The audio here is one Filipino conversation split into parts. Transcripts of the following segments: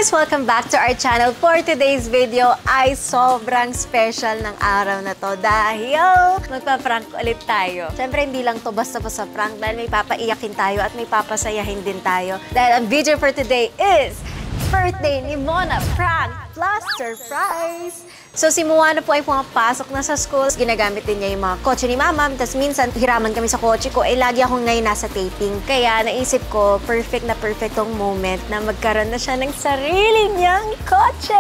guys! Welcome back to our channel. For today's video ay sobrang special ng araw na to dahil magpa-prank ulit tayo. Siyempre hindi lang to basta-basta prank dahil may papaiyakin tayo at may papasayahin din tayo. Dahil ang video for today is birthday ni Mona prank plus surprise! So si Moana po ay pumapasok na sa school. Ginagamit din niya yung mga kotse ni Mama. Tapos minsan, hiraman kami sa kotse ko. Eh, lagi akong ngayon nasa taping. Kaya naisip ko, perfect na perfect tong moment na magkaroon na siya ng sarili niyang kotse.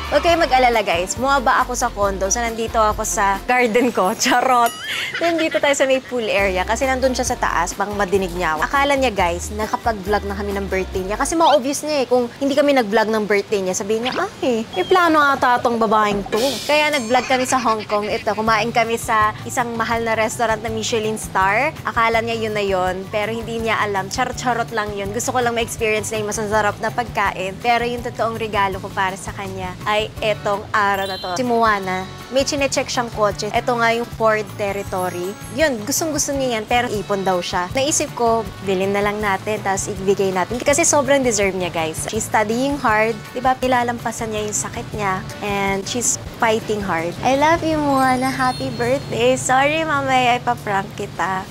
Huwag kayo mag-alala guys. Bumaba ako sa condo. So nandito ako sa garden ko. Charot. Nandito tayo sa may pool area. Kasi nandun siya sa taas. Bang madinig niya ako. Akala niya guys, nakapag-vlog na kami ng birthday niya. Kasi ma-obvious niya eh. Kung hindi kami nag-vlog ng birthday niya, sabihin niya, ay, may plano ata tong babaeng to. Kaya nag-vlog kami sa Hong Kong. Ito, kumain kami sa isang mahal na restaurant na Michelin star. Akala niya yun na yun. Pero hindi niya alam. Charot lang yun. Gusto ko lang ma-experience na yung masasarap na pagkain. Pero yung totoong regalo ko para sa kanya ay etong araw na to. Si Moana, may chine-check siyang kotse. Ito nga yung Ford Territory. Yun, gustong-gusto niya yan, pero ipon daw siya. Naisip ko, bilhin na lang natin, tapos ibigay natin. Kasi sobrang deserve niya, guys. She's studying hard. Diba, nilalampasan niya yung sakit niya. And she's fighting hard. I love you, Moana. Happy birthday. Sorry, mamaya ipaprank kita.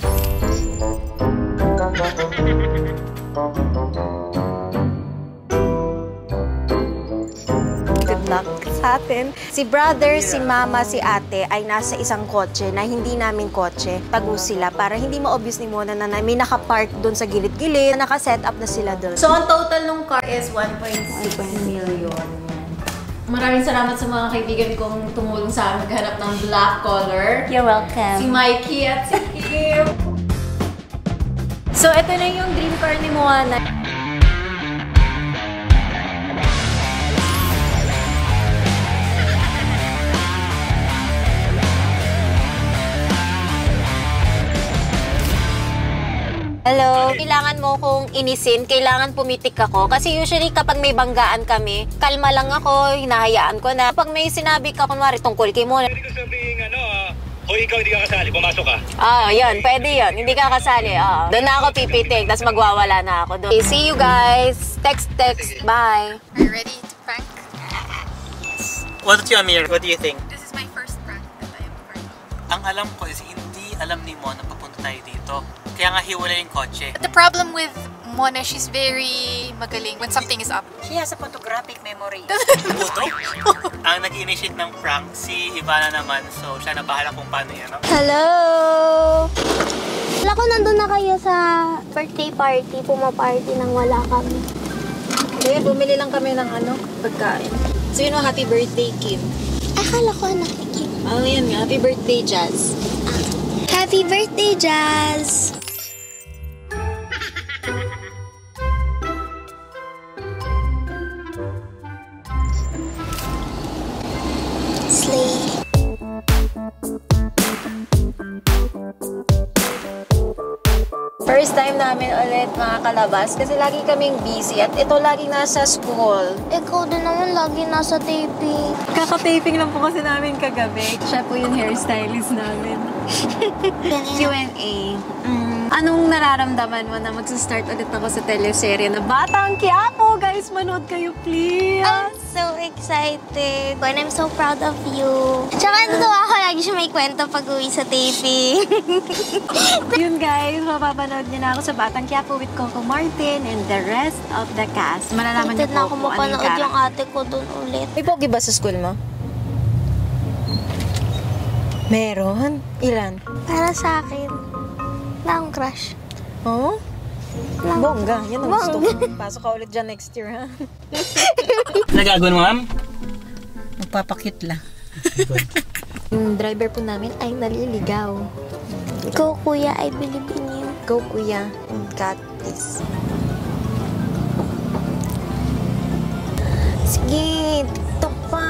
Luck sa atin. Si brother, si mama, si ate ay nasa isang kotse na hindi namin kotse. Tago sila para hindi ma-obvious ni Mona na may nakapark doon sa gilid-gilid. Naka-set up na sila doon. So, ang total ng car is 1.6 million. Maraming salamat sa mga kaibigan kong tumulong sa amin maghanap ng black color. You're welcome. Si Mikey at si Kim. So, ito na yung dream car ni Moana. Hello, kailangan mo kong inisin, kailangan pumitik ako. Kasi usually kapag may banggaan kami, kalma lang ako, hinahayaan ko na. Kapag may sinabi ka, kunwari tungkol kay Mona. Pwede ko sabihin, hoy, ikaw hindi ka kasali, pumasok ka. Yun, pwede yun. Hindi ka kasali, Doon na ako pipitik, tapos magwawala na ako doon. Okay, see you guys. Text. Bye. Are you ready to prank? What do you, Amir? What do you think? This is my first prank that I am part of. Ang alam ko is hindi alam ni Mona papunta tayo dito. Kaya nga hiwala yung kotse. But the problem with Mona, she's very magaling when something is up. She has a photographic memory. Puto? Ang nag-initiate ng prank, si Ivana naman. So, siya na bahala kung paano yan. No? Hello! Wala ko nandun na kayo sa birthday party. Pumaparty nang wala kami. Okay, bumili lang kami ng pagkain. So, you know, happy birthday, Kim. Akala ko anak ni Kim. Yan nga. Happy birthday, Jazz. Happy birthday, Jazz! Slay. First time namin ulit makakalabas kasi lagi kaming busy at ito lagi nasa school. Ikaw din naman lagi nasa taping. Kaka-taping lang po kasi namin kagabi. Siya po yung hairstylist namin. Q&A. Anong nararamdaman mo na magsa-start ulit ako sa teleserye na Batang Quiapo? Guys, manood kayo please! I'm so excited. And I'm so proud of you. Tsaka natutuwa ako lagi siya may kwento pag uwi sa taping. Yun guys, mapapanood niyo na ako sa Batang Quiapo with Coco Martin and the rest of the cast. Malalaman niyo na po ako kung ano yung mapanood yung ate ko dun ulit. May pogi ba sa school mo? Meron? Ilan? Para sa akin. Wala akong crush. Oh? Bongga. Yan ang gusto ko. Pasok ka ulit dyan next year, ha? Nagagawin mo, ma'am? Magpapakit lang. Yung driver po namin ay naliligaw. Go, kuya. I believe in you. Go, kuya. Got this. Sige, tiktok pa.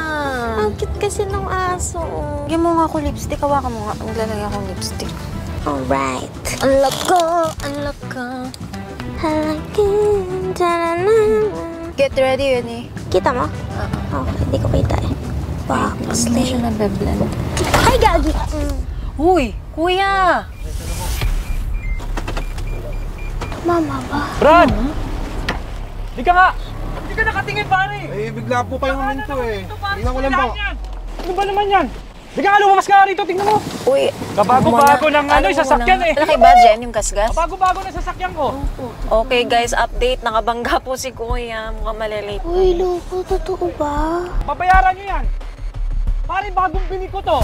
Ang cute kasi ng aso. Bigyan mo nga ako lipstick. Hawakan mo nga. Maglalagay akong lipstick. Alright. Unlock ko. Halakin. Get ready yun eh. Kita mo? Okay, hindi ko kita eh. Wow, Hindi siya nabe-blend. Ay, gagi! Uy, kuya! Mama ba? Brad! Di ka nga! ka nakatingin, pare? Eh, bigla po kayong huminto eh. Tingnan ko lang po. Ano ba naman yan? Bigla ka lumabas ka rito, tingnan mo. Uy, Kabago-bago ng ano, yung sasakyan eh. Malaki ba, Jen, yung gasgas? Bago-bago na sasakyan ko. Okay guys, update. Nakabangga po si Kuya. Mukhang malilate. Uy, loko, totoo ba? Babayaran nyo yan. Pare, bagong bili ko to.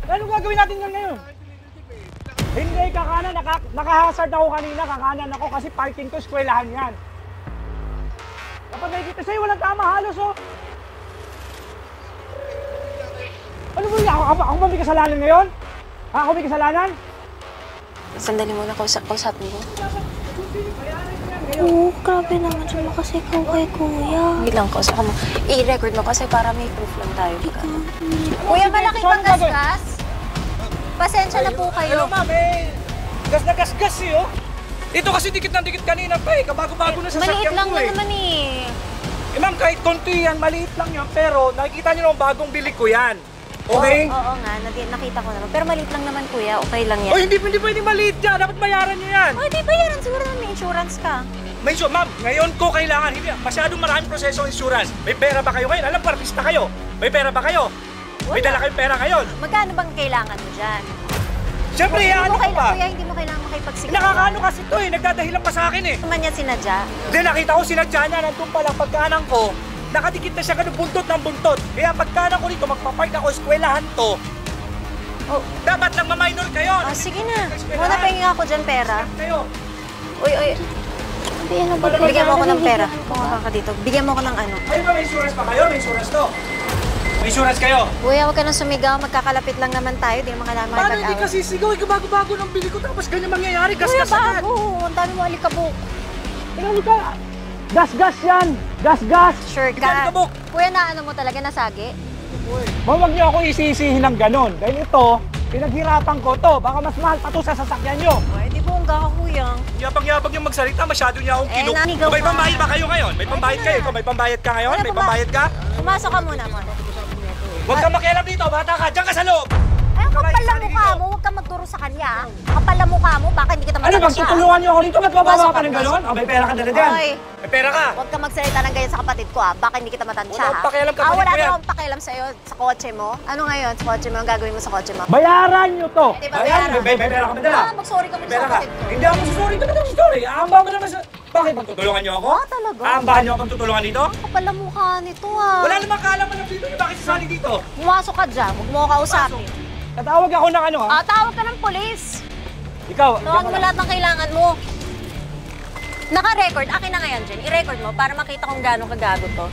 Ano gagawin natin yan ngayon? Hindi, kakanan. Naka-hazard ako kanina. Kakanan ako kasi parking ko, eskwelahan yan. Kapag nakikita sa'yo, walang tama halos oh. Ano ba yun? Ako ba may kasalanan ngayon? Ako may kasalanan? Sandali muna, kausapin mo. Oo, grabe naman siya makasikaw kay Kuya. Wait lang, kausapin mo. I-record mo kasi para may proof lang tayo. Kuya, malaki bang gasgas? Pasensya na po kayo. Ano ma'am, gas na gas eh oh. Ito kasi dikit na dikit kanina pa eh. Kabago-bago na sasakyan Maliit lang ko na eh. naman eh. Ma'am, kahit konti yan, maliit lang yan. Pero nakikita nyo naman bagong bili ko yan. Okay? Oo nga, nakita ko naman. Pero maliit lang naman kuya, okay lang yan. Oh, hindi pwede maliit yan. Dapat bayaran nyo yan. Oh, di bayaran. Siguro na may insurance ka. May ma'am, ngayon ko kailangan. Hindi, masyadong maraming proseso ng insurance. May pera ba kayo ngayon? Alam, partista kayo. May pera ba kayo? May dala kayong pera ngayon. Magkano bang kailangan mo dyan? Siyempre, ano ko pa? Kuya, hindi mo kailangan makipagsigaw. Nakakaano kasi to eh. Nagdadahilan pa sa akin eh. Naman yan sinadya. Hindi, nakita ko sinadya niya. Nandun pa lang pagkanan ko. Nakadikit na siya ganun buntot ng buntot. Kaya pagkanan ko rito, magpapark ako, eskwelahan to. Oh. Dapat lang ma-minor kayo. Ah, sige na. Muna pahingin ako dyan pera. Kayo. Uy. Ano ba? Bigyan mo ako ng pera. Kung ka dito. Bigyan mo ako ng ano. Ayun ba, may insurance pa kayo? May insurance to. May insurance kayo. Kuya, huwag ka nang sumigaw. Magkakalapit lang naman tayo. Di naman kailangan Paano hindi makipag-away. kasi sigaw? Bago-bago ng bili ko tapos ganyan mangyayari. Kuya, Gas-gas agad. bago. Ang dami mo alikabok. Ano ka? Gas-gas yan. Gas-gas. Sure ka. Alikabok. Kuya, na ano mo talaga nasagi? Huwag niyo ako isisihin ng ganon. Dahil ito, pinaghirapan ko to. Baka mas mahal pa to sa sasakyan niyo. Ay, di bongga ka kuya. Yabang-yabang yung magsalita. Masyado niya akong kinuk. nanigaw May ka. pambayad ba kayo ngayon? May pambayad kayo? Ikaw, may pambayad ka ngayon? Wala May pa ba? pambayad ka? Pumasok ka muna. Huwag kang makialam dito. Bata ka. Diyan ka sa loob. Ay, ang kapal Kamay, ng mukha dito. mo. Huwag kang magturo sa kanya. Kapal ng mukha mo. Baka hindi kita Ano, matansya. magtutulungan niyo ako dito? Ba't bababa Pasok ka ng ka. ganon? May pera ka na dyan. Hoy. May pera ka. Huwag kang magsalita ng ganyan sa kapatid ko Baka hindi kita matansya Wala akong pakialam, kapatid wala ko yan. akong pakialam sa'yo sa kotse mo. Ano ngayon sa kotse mo? Ang gagawin mo sa kotse mo? Bayaran niyo to. Hindi ba bayaran? May pera ka ba dala? Mag-sorry ka muna Pera sa ka. kapatid ko. Hindi ako sorry. Ba't ako sorry? Aambahan ko naman sa... Bakit? Magtutulungan niyo ako? Talaga? Aambahan niyo akong tutulungan dito? Kapal ng mukha nito Wala namang kaalaman ng dito. Bakit sasali dito? Pumasok ka dyan. Huwag mo ako kausapin. Tatawag ako ng ano ha? Tawag ka ng polis. Ikaw. Tawag mo lahat ng kailangan mo. Naka-record. Akin na ngayon, Jen. I-record mo para makita kung gaano kagago to.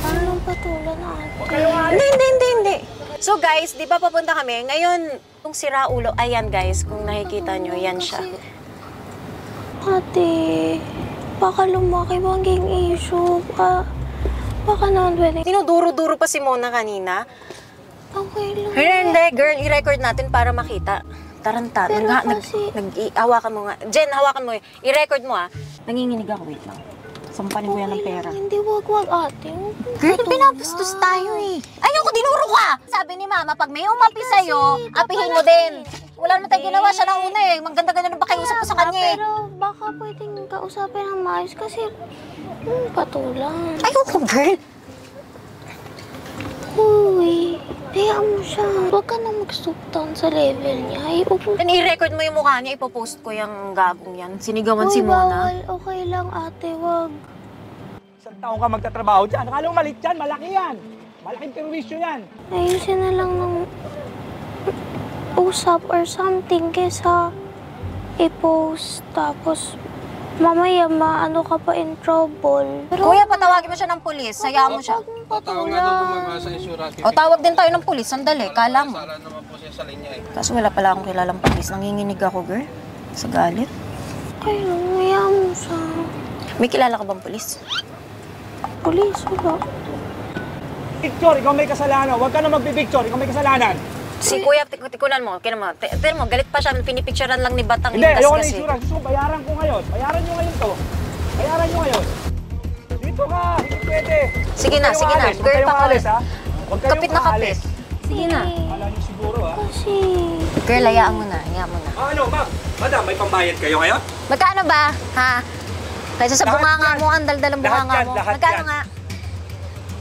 Paano nang patulan ate? Hindi. So guys, di ba papunta kami? Ngayon, kung sira ulo, ayan guys, kung nakikita nyo, yan siya. Ate, baka lumaki maging issue. Baka naman pwede. Dinuduro-duro pa si Mona kanina. Okay lang. Hindi, girl, i-record natin para makita. Taranta. Pero kasi- Hawakan mo nga. Jen, hawakan mo. I-record mo Nanginginig ako, wait lang. Sampanin ko yan ng pera. Hindi, wag ate. Girl, pinapastos tayo Ayoko, dinuro ka! Sabi ni Mama, pag may umapi sa'yo, apihin mo din. Wala naman tayong ginawa siya ng una Maganda-ganda na pakiusap ko sa kanya Pero baka pwedeng kausapin ng maayos kasi patulan. Ayoko, girl. Uy, hayaan mo siya. Huwag ka na mag-stop down sa level niya. I-record mo yung mukha niya, ipopost ko yung gagong yan. Sinigawan si Mona. Bawal. Okay lang ate, wag. Isang taong ka magtatrabaho dyan. Akala mo malit yan, malaki yan. Malaking perwisyo yan. Ayusin na lang ng usap or something kesa i-post. Tapos mamaya maano ka pa in trouble. Pero Kuya, patawagin mo siya ng pulis. Hayaan mo siya. Tawag nga daw po mga sa insurance. O, tawag din tayo ng pulis. Sandali, kala mo. Sala naman po siya sa linya eh. Kaso wala pala akong kilalang pulis. Nanginginig ako, girl. Sa galit. okay lang, hayaan mo siya. May kilala ka bang pulis? Police, wala. Picture, ikaw may kasalanan. Huwag ka na magpipicture, ikaw may kasalanan. Si Kuya, tikunan mo. Kaya mo, tignan mo, galit pa siya. Pinipicturean lang ni Batang Hindi, yung ayoko na kasi. insurance. Gusto ko bayaran ko ngayon. Bayaran nyo ngayon to. Bayaran nyo ngayon. Dito ka, hindi pwede. Sige na, Huwag sige kayong na. aalis, huwag Girl, kayong pakulit. aalis, ha? Huwag kayong Kapit na kapit. aalis. Sige na. Akala nyo siguro, ha? Kasi Girl, hayaan mo na. Hayaan mo na. Ano, ma'am? Madam, may pambayad kayo ngayon? Magkano ba? Ha? Kaysa sa Lahat bunganga yan. mo, ang daldalang Lahat bunganga yan, mo. lahat Magkano yan. nga?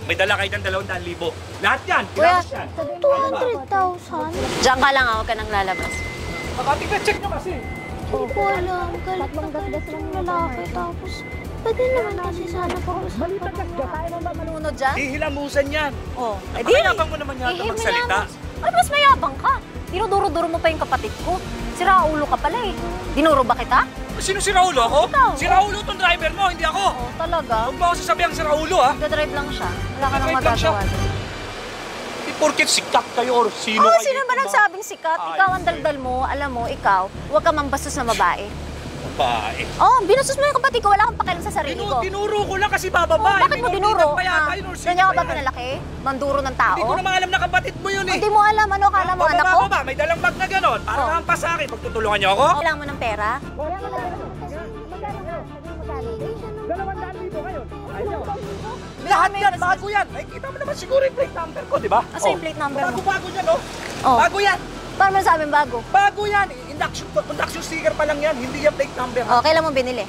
May dala kayo ng 200,000. Lahat yan. Kuya, Ginamit yan. 200,000? Diyan ka lang, huwag ka nang lalabas. Makatika, check nyo kasi. Hindi ko alam. Galit na galit yung lalaki. Tapos, pwede naman kasi sana pag-usapan mo. Tayo ba manunod dyan? Hihilamusan yan. Oh, Napakayabang mo naman yata magsalita. Ay, mas mayabang ka. Dinuduro-duro mo pa yung kapatid ko. Sira ulo ka pala eh. Dinuro ba kita? Sino si Raulo? Ako? Ikaw. Si Raulo tong driver mo, hindi ako. Oo, talaga. Huwag mo ako sasabihang si Raulo, ha? Nagdadrive lang siya. Wala ka nang Nagdadrive lang siya. magagawa. Di porket sikat kayo or sino Oh, kayo. sino ba nagsabing sikat? Ay, Ikaw ang daldal mo. Alam mo, ikaw, huwag ka mambastos na babae. Babae. Oh, binastos mo yung kapatid ko. Wala kang pakialam sa sarili ko. Tinuro ko lang kasi Oh, bababae. bakit mo dinuro? Pa yata Ah, yun or sino ganyan ka ba yan? pinalaki? Manduro ng tao? Hindi ko naman alam na kapatid mo yun eh. Hindi mo alam. Ano akala mo, anak ko? Baba, may dalang bag na gano'n. Para Oh. hampas sa akin. Pagtutulungan niyo ako? Kailangan mo ng pera? 200,000 ngayon. Ayaw. Lahat yan, bago yan. Ay, kita mo naman siguro yung plate number ko, di ba? Asa yung plate number mo? Bago yan, oh. Oh. Bago yan. Paano mo sabing bago? Bago yan. Induction sticker pa lang yan. Hindi yan plate number. Oh, kailan mo binili?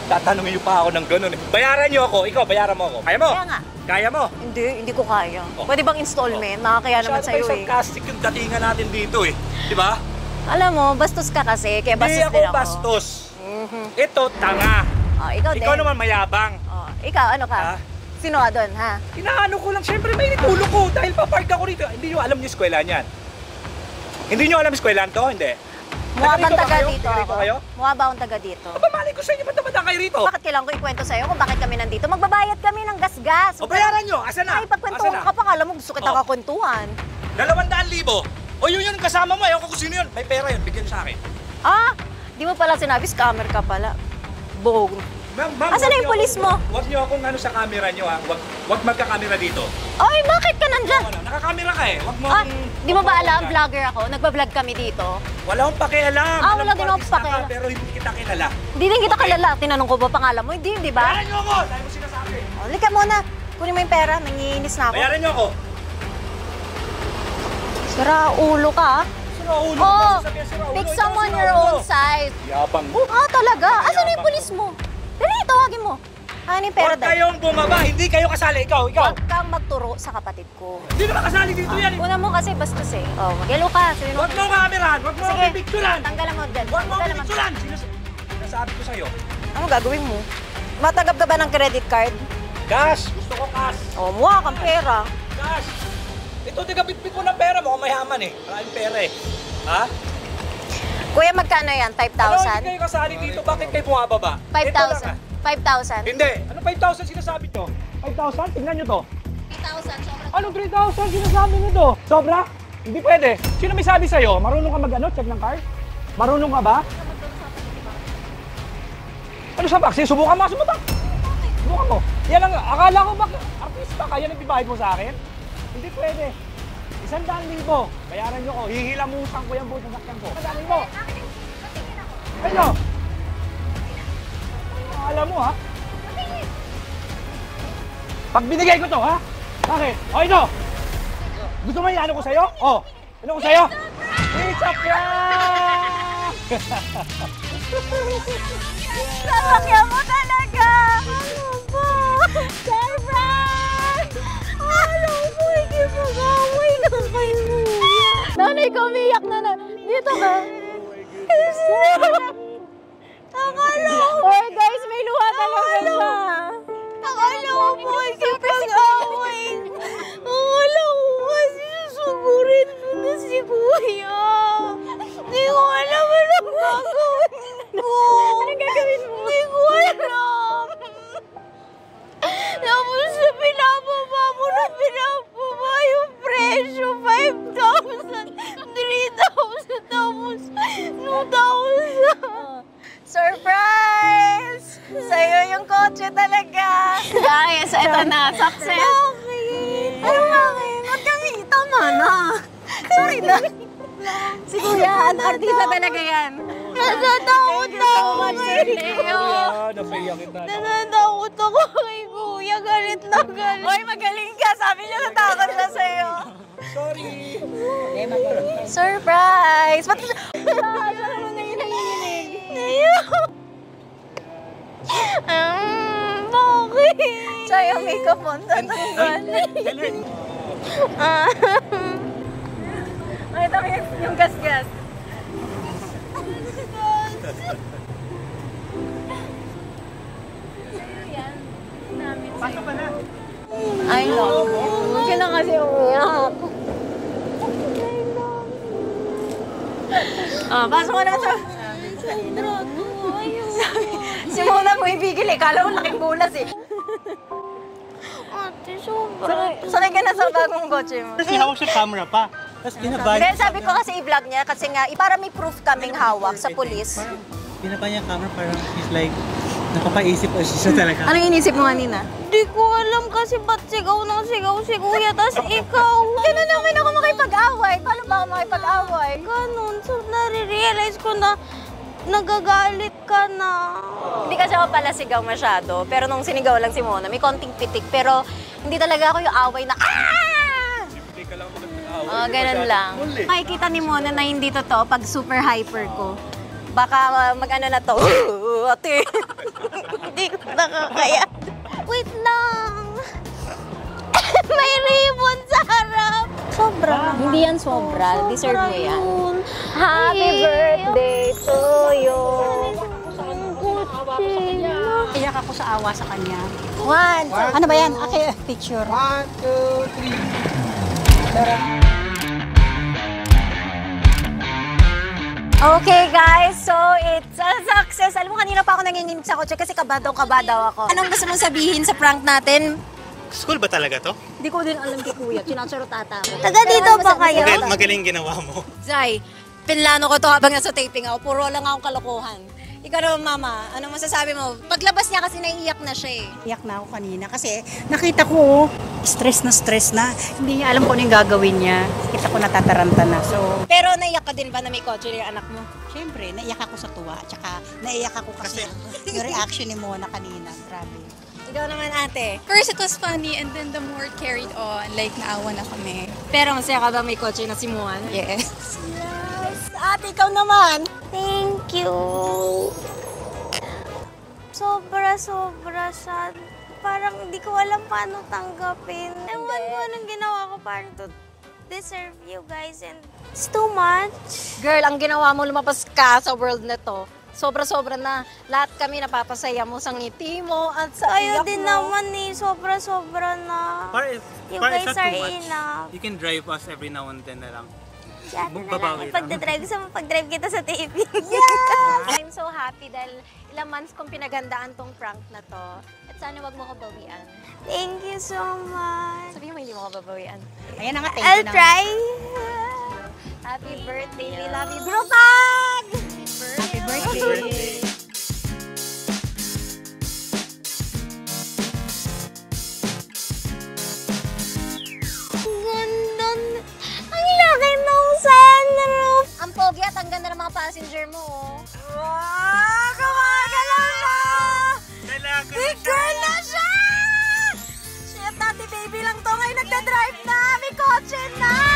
Tatanungin niyo pa ako ng gano'n eh. Bayaran niyo ako. Ikaw, bayaran mo ako. Kaya mo? Kaya nga. Kaya mo? Hindi ko kaya. Oh. Pwede bang installment? Nakakaya naman Masyado sa'yo kayo eh. sarcastic yung datingan natin dito eh. Di ba? Alam mo, bastos ka kasi, kaya Hindi bastos ako din ako. bastos. Mhm. Ito, tanga. Oh, ikaw din. Ikaw naman mayabang. Oh, ikaw, ano ka? Ha? Sino ka doon, ha? Inaano ko lang, syempre may nitulo ko dahil papark ako rito. Hindi nyo alam yung eskwela niyan. Hindi nyo alam eskwelahan to? Hindi. Mukha bang ba taga kayo? dito Taga ako? rito kayo? Mukha ba akong taga dito? Aba, malay ko sa inyo, ba't naman kayo rito? Bakit kailangan ko ikwento sa'yo kung bakit kami nandito? Magbabayad kami ng gas-gas. O bayaran nyo, asa na? Ay, pagkwentuhan ka pa, kala mo gusto kita Oh. kakwentuhan. 200,000. O yun kasama mo, ayaw ko kung sino yun. May pera yun, bigyan sa akin. Ah, di mo pala sinabi, scammer ka pala. Bog. Ma'am, Asan na huwag yung niyo pulis ako- mo? Huwag niyo akong ano sa camera niyo ha. Huwag magka-camera dito. Ay, bakit ka nandyan? Wala, nakakamera ka eh. Huwag mo Ah, akong- di mo ba huwag alam, mo- vlogger ako, nagbablog kami dito. Wala akong pakialam. Ah, Alam wala ko, din akong artista ka, pakialam. Pero hindi kita kilala. Hindi din kita kilala. Tinanong ko ba pangalan mo? Hindi, di ba? Bayaran niyo ako! Dahil mo sinasabi. Oh, lika muna. Kunin mo yung pera, nangiinis na ako. Bayaran niyo ako. Sira ulo ka, ah. Sira ulo. Oh, Basta sabihin, sira ulo. pick Ikaw, someone sira your ulo. own size. Yabang mo. Ah, talaga? Asan na yung pulis mo? Dali, tawagin mo. Ano yung pera Huwag dahil? kayong bumaba. Hindi kayo kasali. Ikaw. Huwag kang magturo sa kapatid ko. Hindi naman kasali dito yan. Una mo kasi bastos eh. Oh, mag-yelo ka. Sino? Huwag mo kamerahan. Huwag mo Sige, pipicturan. tanggalan mo dyan. Huwag mo Tanggalan mo. pipicturan. Sinasabi ko sa'yo. Ano gagawin mo? Matanggap ka ba ng credit card? Cash. Gusto ko cash. Oh, mukha kang pera. Cash. Ito, tiga-bitbit ko ng pera. Mukhang mayaman eh. Maraming pera eh. Ha? Kuya, magkano yan? Ano, hindi 5,000? kayo kasali dito? Bakit kayo bumababa? Ito lang, 5,000. ah. 5,000. Hindi. Ano 5,000 sinasabi nyo? 5,000? Tingnan nyo to. 3,000, sobrang. Anong 3,000 sinasabi nyo to? Sobra? Hindi pwede. Sino may sabi sa'yo? Marunong ka mag-ano? Check ng car? Marunong ka ba? Ano sa box? Subukan mo, subukan. Subukan mo. Yan ang, akala ko ba, artista ka, yan ang bibayad mo sa akin? Hindi pwede. 100,000. Bayaran nyo ko. Hihilamusan ko yan buong sasakyan ko. 100,000. Ano? Alam mo ha? Pag binigay ko to ha? Bakit? O ito! Gusto mo yung ano ko sa'yo? O! Ano ko sa'yo? It's a prank! Sasakyan mo talaga! Ano ba? Surprise! Ano po? Hindi mag-away na kayo. Nanay ko, umiyak na. Dito ka. Akala ko. Or guys, may luha talaga siya. Akala ko po, hindi mag-away. Akala ko kasi susugurin mo na si Kuya. Hindi ko alam anong gagawin mo. Anong gagawin mo? Hindi ko alam. Tapos na pinapaba mo na pinapaba yung presyo. 5,000, 3,000, tapos 2,000. Surprise! Sa'yo yung kotse talaga. Guys, eto na. Success. Bakit? Ano bakit? Ba't kami? Tama na. Sorry na. Si Kuya, artista talaga yan. Natatakot na ako kay Leo. Napaiyak kita. Natatakot ako kay Kuya. Galit na galit. Hoy, magaling ka. Sabi niya natakot siya sa'yo. Sorry. Surprise! Ba't siya? Saan mo na yun nanginginig? Bakit? Sayang makeup mo. Tatanggal. Ay, ito yung gas-gas. Pasok ka na. I love you. Huwag ka na kasi umiyak. Pasok ka na sa... Si Mona mo ibigil eh. Kala mo laking bulas eh. Ate, sobra. Sanay ka na sa bagong kotse mo. Kasi hawak siya camera pa. Tapos binabay. Hindi, sabi ko kasi i-vlog niya kasi nga, para may proof kaming hawak sa pulis. Binabay niya camera parang he's like, napapaisip o siya talaga. Anong inisip mo kanina? Di ko alam kasi ba't sigaw ng sigaw si kuya, tas ikaw. Ganun naman ako makipag-away. Paano ba ako makipag-away? Ganun. So, nare-realize ko na nagagalit ka na. Hindi kasi ako pala sigaw masyado. Pero nung sinigaw lang si Mona, may konting pitik. Pero hindi talaga ako yung away na, ah! Hindi ka lang mag-away. Ganun lang. Makikita ni Mona na hindi totoo pag super hyper ko. Baka mag-ano na to. Ate. Hindi ko nakakaya. Wait lang. May ribbon sa harap. Sobra naman. Hindi yan sobra. Deserve mo yan. Yun. Happy birthday to you. Iyak ako sa awa sa kanya. One. Ano ba yan? Okay, picture. 1, 2, 3. Okay guys, so it's a success. Alam mo, kanina pa ako nanginginig sa kotse kasi kabadaw ako. Anong gusto mong sabihin sa prank natin? School ba talaga to? Hindi ko din alam kay Kuya. Kinachorotata ako. Taga dito ba kayo? Magaling ginawa mo. Zay, pinlano ko to habang nasa taping ako. Puro lang akong kalokohan. Ikaw naman, Mama, ano masasabi mo? Paglabas niya kasi naiiyak na siya eh. Iyak na ako kanina kasi nakita ko, stress na. Hindi niya alam kung ano yung gagawin niya. Kita ko natataranta na. So, Pero naiyak ka din ba na may kotse yung anak mo? syempre, naiyak ako sa tuwa. Tsaka naiyak ako kasi yung reaction ni Mona kanina. Grabe. Ikaw naman, ate. First, it was funny, and then the more carried on, like, naawa na kami. Pero masaya ka ba may kotse na si Muan? Yes. Ate, ikaw naman. Thank you. Sobra sad. Parang hindi ko alam paano tanggapin. Ewan ko anong ginawa ko para to deserve you guys and it's too much. Girl, ang ginawa mo, lumabas ka sa world na to. Sobra-sobra na. Lahat kami napapasaya mo sa ngiti mo at sa Ayaw iyak din mo. naman eh. Sobra na. You guys are enough. You can drive us every now and then na lang. Yan na Babawi lang. lang. Pag-drive kita sa TV. I'm so happy dahil ilang months kong pinagandaan tong prank na to. At sana wag mo ko bawian. Thank you so much. Sabihin mo hindi mo ko babawian. Ayan na nga, thank I'll you na. try. Happy birthday. We love you. Group hug! Happy birthday. Ganda. Ang laki ng sunroof. Ang pogi at ang ganda ng mga passenger mo. Oh. Wow! Gumagalaw na! Dalaga Big girl na siya! Shit, Tati Baby lang to ngayon nagda-drive na! May kotse na!